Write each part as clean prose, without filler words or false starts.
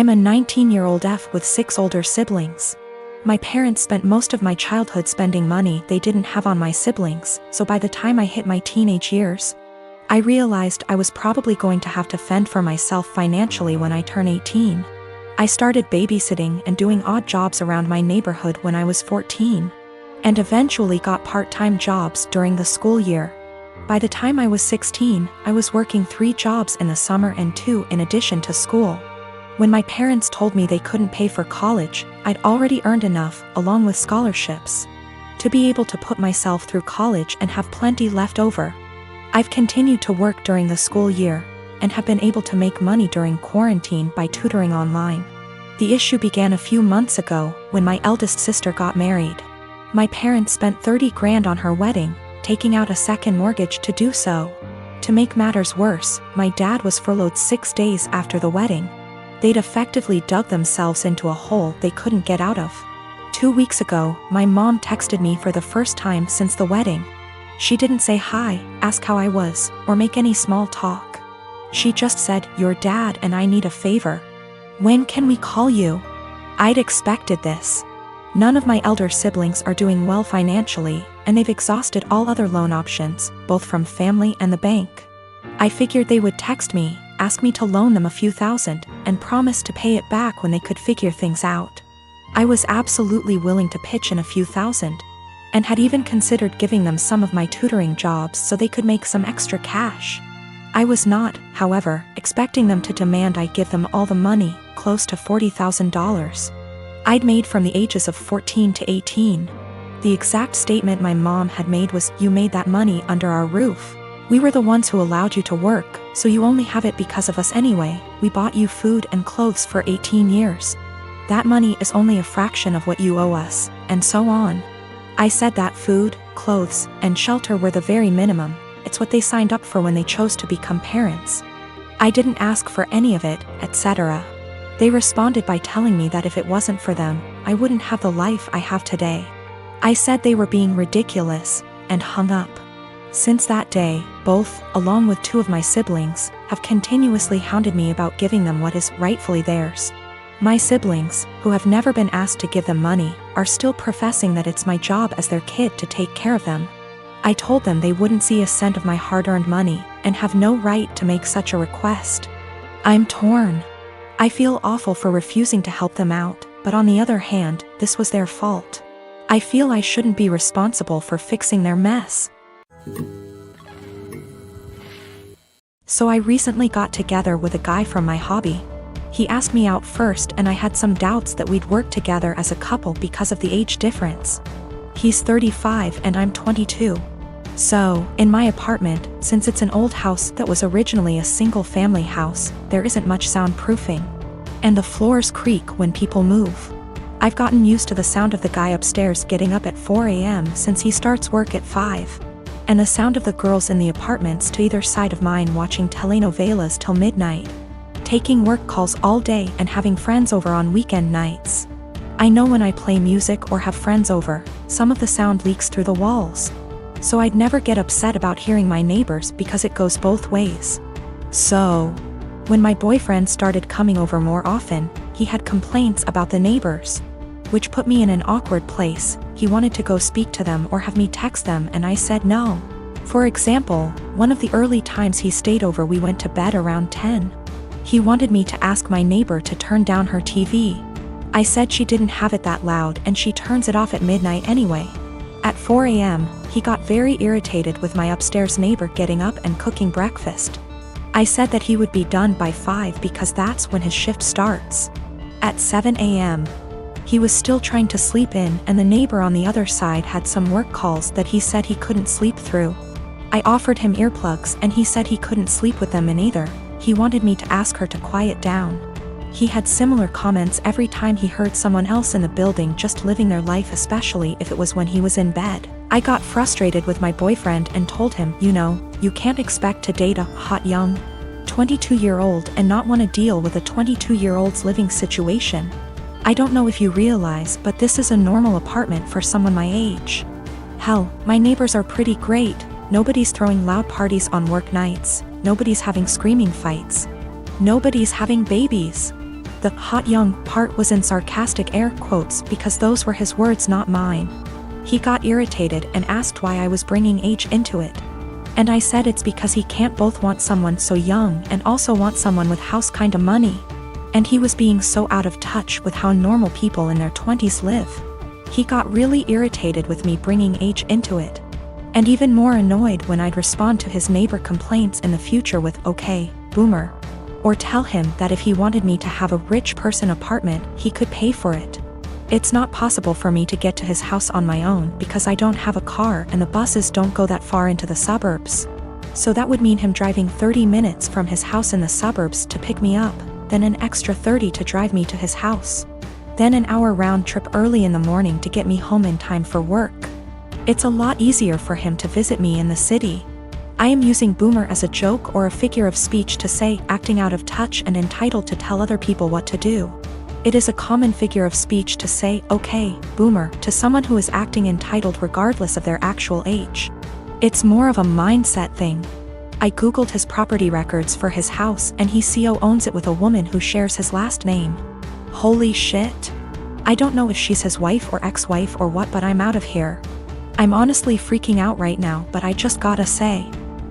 I'm a 19-year-old F with 6 older siblings. My parents spent most of my childhood spending money they didn't have on my siblings, so by the time I hit my teenage years, I realized I was probably going to have to fend for myself financially when I turn 18. I started babysitting and doing odd jobs around my neighborhood when I was 14, and eventually got part-time jobs during the school year. By the time I was 16, I was working 3 jobs in the summer and 2 in addition to school. When my parents told me they couldn't pay for college, I'd already earned enough, along with scholarships, to be able to put myself through college and have plenty left over. I've continued to work during the school year, and have been able to make money during quarantine by tutoring online. The issue began a few months ago, when my eldest sister got married. My parents spent $30 grand on her wedding, taking out a second mortgage to do so. To make matters worse, my dad was furloughed 6 days after the wedding. They'd effectively dug themselves into a hole they couldn't get out of. 2 weeks ago, my mom texted me for the first time since the wedding. She didn't say hi, ask how I was, or make any small talk. She just said, "Your dad and I need a favor. When can we call you?" I'd expected this. None of my elder siblings are doing well financially, and they've exhausted all other loan options, both from family and the bank. I figured they would text me, ask me to loan them a few thousand, and promise to pay it back when they could figure things out. I was absolutely willing to pitch in a few thousand, and had even considered giving them some of my tutoring jobs so they could make some extra cash. I was not, however, expecting them to demand I give them all the money, close to $40,000. I'd made from the ages of 14 to 18. The exact statement my mom had made was, "You made that money under our roof. We were the ones who allowed you to work, so you only have it because of us anyway. We bought you food and clothes for 18 years. That money is only a fraction of what you owe us," and so on. I said that food, clothes, and shelter were the very minimum. It's what they signed up for when they chose to become parents. I didn't ask for any of it, etc. They responded by telling me that if it wasn't for them, I wouldn't have the life I have today. I said they were being ridiculous, and hung up. Since that day, both, along with 2 of my siblings, have continuously hounded me about giving them what is rightfully theirs. My siblings, who have never been asked to give them money, are still professing that it's my job as their kid to take care of them. I told them they wouldn't see a cent of my hard-earned money, and have no right to make such a request. I'm torn. I feel awful for refusing to help them out, but on the other hand, this was their fault. I feel I shouldn't be responsible for fixing their mess. So I recently got together with a guy from my hobby. He asked me out first, and I had some doubts that we'd work together as a couple because of the age difference. He's 35 and I'm 22. So, in my apartment, since it's an old house that was originally a single-family house, there isn't much soundproofing. And the floors creak when people move. I've gotten used to the sound of the guy upstairs getting up at 4 a.m. since he starts work at 5. And the sound of the girls in the apartments to either side of mine watching telenovelas till midnight, taking work calls all day and having friends over on weekend nights. I know when I play music or have friends over, some of the sound leaks through the walls. So I'd never get upset about hearing my neighbors because it goes both ways. So, when my boyfriend started coming over more often, he had complaints about the neighbors, which put me in an awkward place. He wanted to go speak to them or have me text them, and I said no. For example, one of the early times he stayed over, we went to bed around 10. He wanted me to ask my neighbor to turn down her TV. I said she didn't have it that loud and she turns it off at midnight anyway. At 4 a.m., he got very irritated with my upstairs neighbor getting up and cooking breakfast. I said that he would be done by 5 because that's when his shift starts. At 7 a.m., he was still trying to sleep in, and the neighbor on the other side had some work calls that he said he couldn't sleep through. I offered him earplugs and he said he couldn't sleep with them in either. He wanted me to ask her to quiet down. He had similar comments every time he heard someone else in the building just living their life, especially if it was when he was in bed. I got frustrated with my boyfriend and told him, you can't expect to date a hot young 22-year-old and not want to deal with a 22-year-old's living situation. I don't know if you realize, but this is a normal apartment for someone my age. Hell, my neighbors are pretty great. Nobody's throwing loud parties on work nights. Nobody's having screaming fights. Nobody's having babies. The hot young part was in sarcastic air quotes because those were his words, not mine. He got irritated and asked why I was bringing age into it. And I said it's because he can't both want someone so young and also want someone with house kinda money. And he was being so out of touch with how normal people in their 20s live. He got really irritated with me bringing age into it. And even more annoyed when I'd respond to his neighbor complaints in the future with, "Okay, boomer." Or tell him that if he wanted me to have a rich person apartment, he could pay for it. It's not possible for me to get to his house on my own because I don't have a car and the buses don't go that far into the suburbs. So that would mean him driving 30 minutes from his house in the suburbs to pick me up, then an extra 30 to drive me to his house. Then an hour round trip early in the morning to get me home in time for work. It's a lot easier for him to visit me in the city. I am using boomer as a joke or a figure of speech to say acting out of touch and entitled to tell other people what to do. It is a common figure of speech to say, "Okay, boomer," to someone who is acting entitled regardless of their actual age. It's more of a mindset thing. I googled his property records for his house and he owns it with a woman who shares his last name. Holy shit. I don't know if she's his wife or ex-wife or what, but I'm out of here. I'm honestly freaking out right now, but I just gotta say,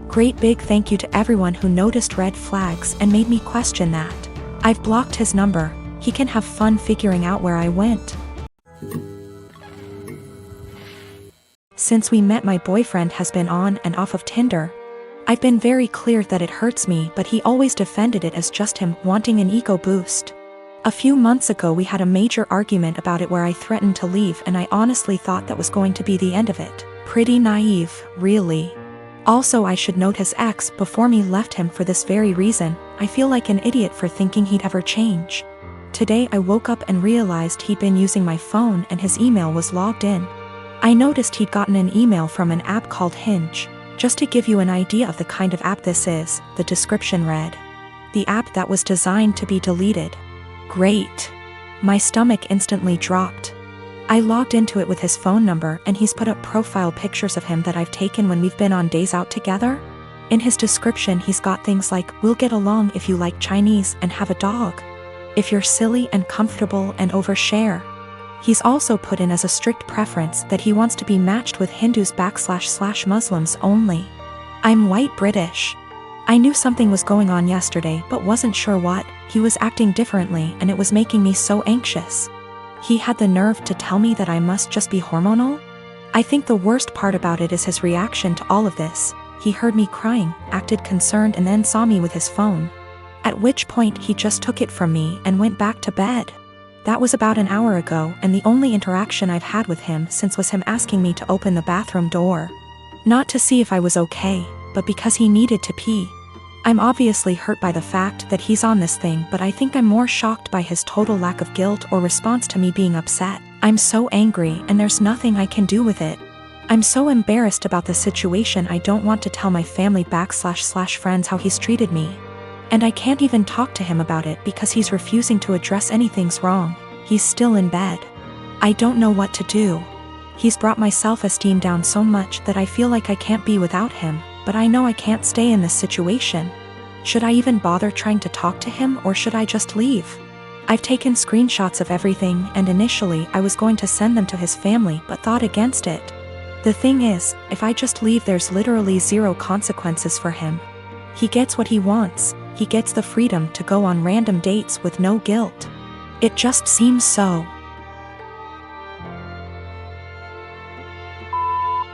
great big thank you to everyone who noticed red flags and made me question that. I've blocked his number. He can have fun figuring out where I went. Since we met, my boyfriend has been on and off of Tinder. I've been very clear that it hurts me, but he always defended it as just him wanting an ego boost. A few months ago we had a major argument about it where I threatened to leave, and I honestly thought that was going to be the end of it. Pretty naive, really. Also, I should note his ex before me left him for this very reason. I feel like an idiot for thinking he'd ever change. Today I woke up and realized he'd been using my phone and his email was logged in. I noticed he'd gotten an email from an app called Hinge. Just to give you an idea of the kind of app this is, the description read, "The app that was designed to be deleted." Great. My stomach instantly dropped. I logged into it with his phone number and he's put up profile pictures of him that I've taken when we've been on days out together. In his description he's got things like, "We'll get along if you like Chinese and have a dog. If you're silly and comfortable and overshare." He's also put in as a strict preference that he wants to be matched with Hindus / Muslims only. I'm white British. I knew something was going on yesterday but wasn't sure what. He was acting differently and it was making me so anxious. He had the nerve to tell me that I must just be hormonal? I think the worst part about it is his reaction to all of this. He heard me crying, acted concerned, and then saw me with his phone. At which point he just took it from me and went back to bed. That was about an hour ago, and the only interaction I've had with him since was him asking me to open the bathroom door. Not to see if I was okay, but because he needed to pee. I'm obviously hurt by the fact that he's on this thing, but I think I'm more shocked by his total lack of guilt or response to me being upset. I'm so angry and there's nothing I can do with it. I'm so embarrassed about the situation I don't want to tell my family / friends how he's treated me. And I can't even talk to him about it because he's refusing to address anything's wrong. He's still in bed. I don't know what to do. He's brought my self-esteem down so much that I feel like I can't be without him, but I know I can't stay in this situation. Should I even bother trying to talk to him or should I just leave? I've taken screenshots of everything and initially I was going to send them to his family but thought against it. The thing is, if I just leave there's literally zero consequences for him. He gets what he wants. He gets the freedom to go on random dates with no guilt. It just seems so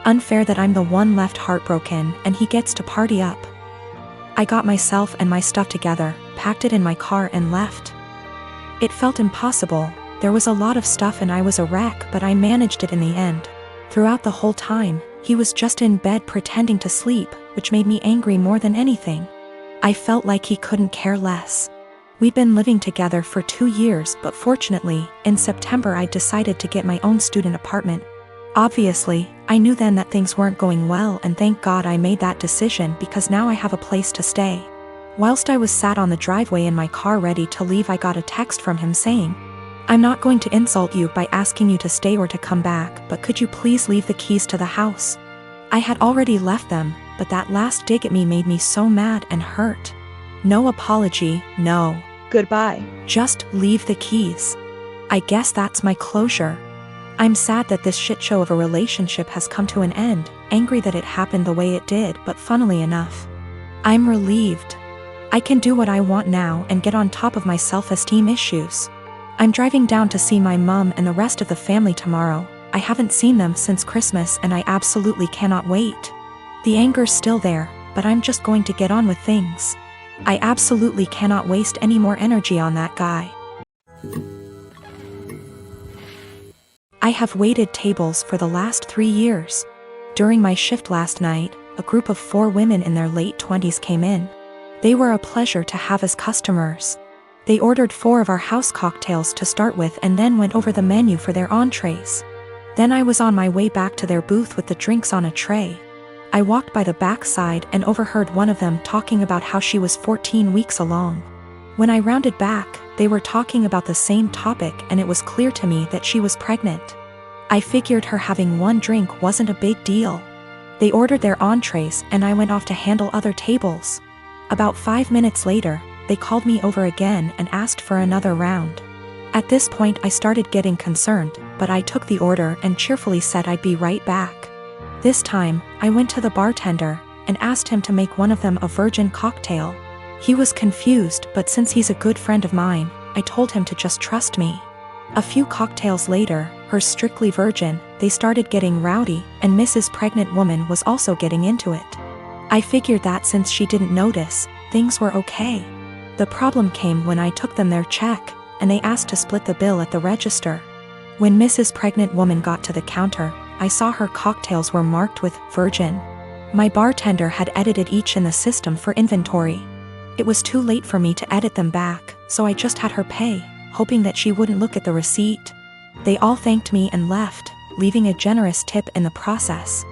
unfair that I'm the one left heartbroken and he gets to party up. I got myself and my stuff together, packed it in my car and left. It felt impossible. There was a lot of stuff and I was a wreck, but I managed it in the end. Throughout the whole time, he was just in bed pretending to sleep, which made me angry more than anything. I felt like he couldn't care less. We'd been living together for 2 years, but fortunately, in September I decided to get my own student apartment. Obviously, I knew then that things weren't going well, and thank God I made that decision because now I have a place to stay. Whilst I was sat on the driveway in my car ready to leave, I got a text from him saying, "I'm not going to insult you by asking you to stay or to come back, but could you please leave the keys to the house?" I had already left them, but that last dig at me made me so mad and hurt. No apology, no. Goodbye. Just leave the keys. I guess that's my closure. I'm sad that this shit show of a relationship has come to an end, angry that it happened the way it did, but funnily enough, I'm relieved. I can do what I want now and get on top of my self-esteem issues. I'm driving down to see my mom and the rest of the family tomorrow. I haven't seen them since Christmas and I absolutely cannot wait. The anger's still there, but I'm just going to get on with things. I absolutely cannot waste any more energy on that guy. I have waited tables for the last 3 years. During my shift last night, a group of 4 women in their late 20s came in. They were a pleasure to have as customers. They ordered 4 of our house cocktails to start with and then went over the menu for their entrees. Then I was on my way back to their booth with the drinks on a tray. I walked by the back side and overheard one of them talking about how she was 14 weeks along. When I rounded back, they were talking about the same topic and it was clear to me that she was pregnant. I figured her having 1 drink wasn't a big deal. They ordered their entrees and I went off to handle other tables. About 5 minutes later, they called me over again and asked for another round. At this point I started getting concerned, but I took the order and cheerfully said I'd be right back. This time, I went to the bartender and asked him to make one of them a virgin cocktail. He was confused, but since he's a good friend of mine, I told him to just trust me. A few cocktails later, her strictly virgin, they started getting rowdy, and Mrs. Pregnant Woman was also getting into it. I figured that since she didn't notice, things were okay. The problem came when I took them their check, and they asked to split the bill at the register. When Mrs. Pregnant Woman got to the counter, I saw her cocktails were marked with virgin. My bartender had edited each in the system for inventory. It was too late for me to edit them back, so I just had her pay, hoping that she wouldn't look at the receipt. They all thanked me and left, leaving a generous tip in the process.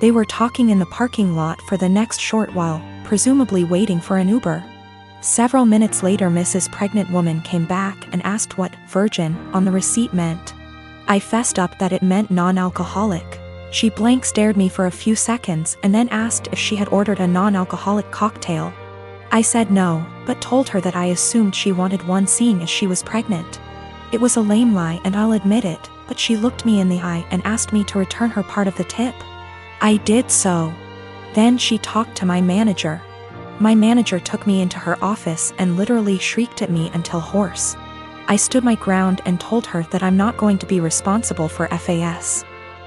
They were talking in the parking lot for the next short while, presumably waiting for an Uber. Several minutes later Mrs. Pregnant Woman came back and asked what virgin on the receipt meant. I fessed up that it meant non-alcoholic. She blank stared me for a few seconds and then asked if she had ordered a non-alcoholic cocktail. I said no, but told her that I assumed she wanted one seeing as she was pregnant. It was a lame lie and I'll admit it, but she looked me in the eye and asked me to return her part of the tip. I did so. Then she talked to my manager. My manager took me into her office and literally shrieked at me until hoarse. I stood my ground and told her that I'm not going to be responsible for FAS.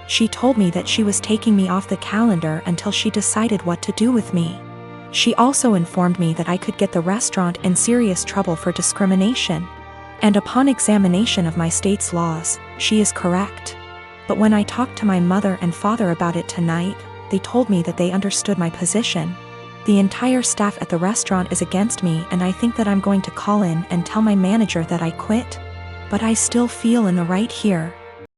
She told me that she was taking me off the calendar until she decided what to do with me. She also informed me that I could get the restaurant in serious trouble for discrimination. And upon examination of my state's laws, she is correct. But when I talked to my mother and father about it tonight, they told me that they understood my position. The entire staff at the restaurant is against me and I think that I'm going to call in and tell my manager that I quit. But I still feel in the right here.